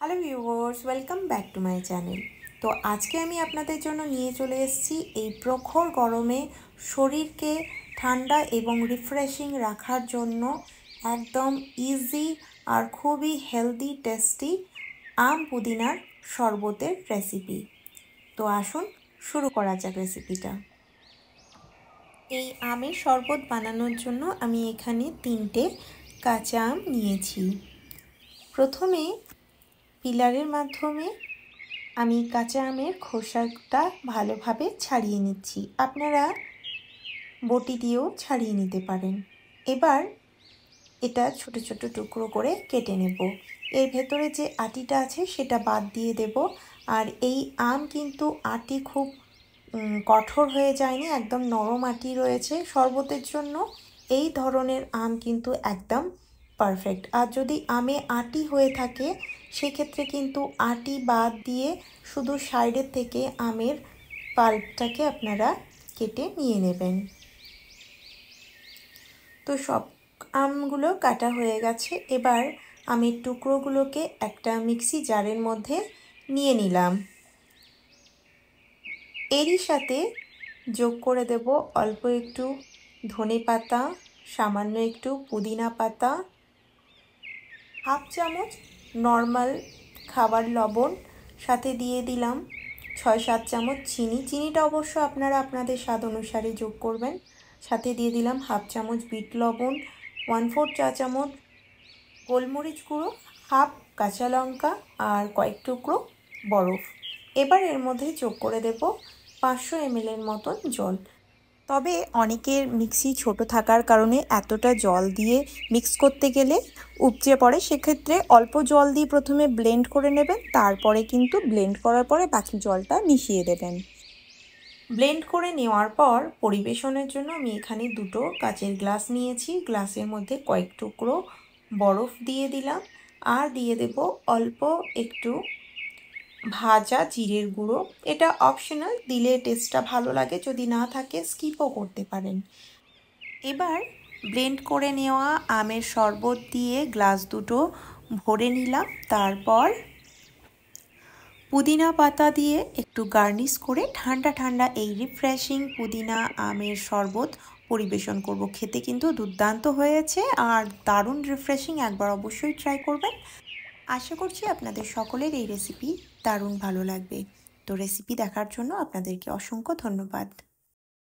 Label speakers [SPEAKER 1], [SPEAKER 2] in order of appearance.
[SPEAKER 1] Hello viewers, welcome back to my channel. তো আজকে আমি আপনাদের জন্য নিয়ে চলে এসেছি এই প্রখর গরমে শরীরকে ঠান্ডা এবং রিফ্রেশিং রাখার জন্য একদম ইজি আর খুবই হেলদি টেস্টি আম পুদিনার শরবতের রেসিপি। তো আসুন শুরু করা যাক রেসিপিটা। এই আমের শরবত বানানোর জন্য আমি এখানে 3টে কাঁচা আম নিয়েছি। প্রথমে পিলারের মাধ্যমে আমি কাঁচা আমের খোসাটা ভালোভাবে ছাড়িয়ে নিচ্ছি। আপনারা বটি দিয়েও ছাড়িয়ে নিতে পারেন। এবার এটা ছোট ছোট টুকরো করে কেটে নেব। এর ভেতরে যে আটিটা আছে সেটা বাদ দিয়ে দেব। আর এই আম কিন্তু আটি খুব কঠোর হয়ে যায়নি, একদম নরম আটি রয়েছে। শরবতের জন্য এই ধরনের আম কিন্তু একদম পারফেক্ট। আর যদি আমে আটি হয়ে থাকে সেক্ষেত্রে কিন্তু আটি বাদ দিয়ে শুধু সাইডের থেকে আমের পাল্পটাকে আপনারা কেটে নিয়ে নেবেন। তো সব আমগুলো কাটা হয়ে গেছে। এবার আমের টুকরোগুলোকে একটা মিক্সি জারের মধ্যে নিয়ে নিলাম। এরই সাথে যোগ করে দেব অল্প একটু ধনে পাতা, সামান্য একটু পুদিনা পাতা, হাফ চামচ নর্মাল খাবার লবণ, সাথে দিয়ে দিলাম 6-7 চামচ চিনি। চিনিটা অবশ্য আপনারা আপনাদের স্বাদ অনুসারে যোগ করবেন। সাথে দিয়ে দিলাম হাফ চামচ বিট লবণ, 1/4 চা চামচ গোলমরিচ গুঁড়ো, হাফ কাঁচা লঙ্কা আর কয়েক টুকরো বরফ। এবার এর মধ্যে যোগ করে দেব 500 ml মতন জল। তবে অনেকের মিক্সি ছোট থাকার কারণে এতটা জল দিয়ে মিক্স করতে গেলে উপচে পড়ে। সেক্ষেত্রে অল্প জল দিয়ে প্রথমে ব্লেন্ড করে নেবেন, তারপরে কিন্তু ব্লেন্ড করার পরে বাকি জলটা মিশিয়ে দেবেন। ব্লেন্ড করে নেওয়ার পর পরিবেশনের জন্য আমি এখানে 2টো কাচের গ্লাস নিয়েছি। গ্লাসের মধ্যে কয়েক টুকরো বরফ দিয়ে দিলাম আর দিয়ে দেব অল্প একটু ভাজা জিরের গুঁড়ো। এটা অপশনাল, দিলে টেস্টটা ভালো লাগে, যদি না থাকে স্কিপও করতে পারেন। এবার ব্লেন্ড করে নেওয়া আমের শরবত দিয়ে গ্লাস 2টো ভরে নিলাম। তারপর পুদিনা পাতা দিয়ে একটু গার্নিশ করে ঠান্ডা ঠান্ডা এই রিফ্রেশিং পুদিনা আমের শরবত পরিবেশন করব। খেতে কিন্তু দুর্দান্ত হয়েছে আর দারুণ রিফ্রেশিং, একবার অবশ্যই ট্রাই করবেন। আশা করছি আপনাদের সকলের এই রেসিপি দারুণ ভালো লাগবে। তো রেসিপি দেখার জন্য আপনাদেরকে অসংখ্য ধন্যবাদ।